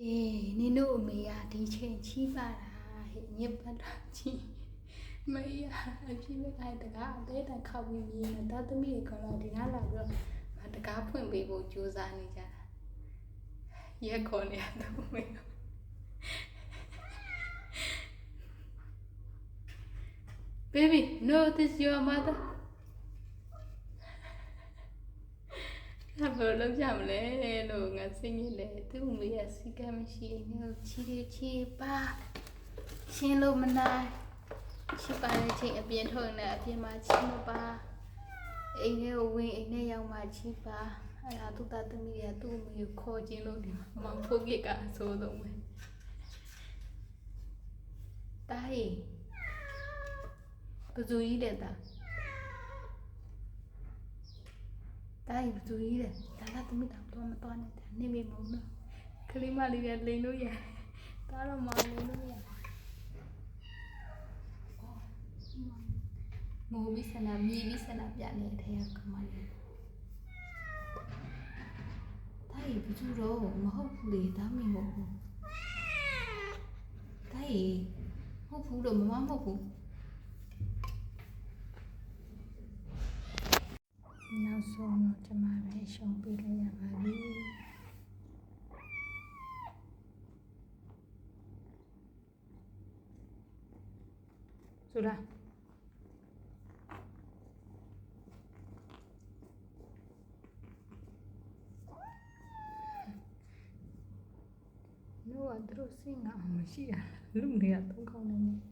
နင်တို့အမေကဒီချိန်ချီးပါတာဟဲ့ညစ်ပတ်တာကြီးမေးရအဖြစ်မဲ့အဲ့တကားအသေးတန်ခောက်ပြီးမြင်တာသမီးကတော့ဒီနားလာပြီးတော့တကားဖွင့်ပေးဖို့ကြိုးစားနေကြတာရက်ခေါ်နေတော့မေးBaby, no, this is your mother. ဘာလို့ကြမလဲလို့ငါစိတ်ညစ်တယ်သူ့မေးရစီကမရှိနေချီပါရှင်းလို့မနိုင်ချီပါတဲ့ချိန်အပြင်ထုတ်နေအပြင်မှာချီမပါအိမ်ထဲကိုဝင်အိမ်ထဲရောက်မှချီပါအဲ့ဒါသူ့သားသမီးကသူ့အမေကိုခေါ်ခြင်းလို့ဒီမှာမောင်ဖို့ကိကအဆိုးဆုံးပဲတားရင်ဘယ်သူကြီးတဲ့တာတိုင်းသူကြီးတဲ့ဒါကသမီးတော့မတော်နဲ့နေမေမုံနော်ကလေးမလေးကလိန်လို့ရဒါတော့မောင်လိန်လို့ရမိုးပြီးစနာမြေပြီးစနာပြနေတဲ့အထက်ကမလေးတိုင်းဘသူတော့မဟုတ်ဘူးလေဒါမင်းမဟုတ်ဘူးတိုင်းဟုတ်ဘူးတော့မမဟုတ်ဘူးနောက်ဆုံးတော့ကျမပဲရှုံးပေးလိုက်ရပါပြီဆိုတာနို့ကသူတို့စင်ကအောင်မရှိရလူနေရတော့ကောင်းနေ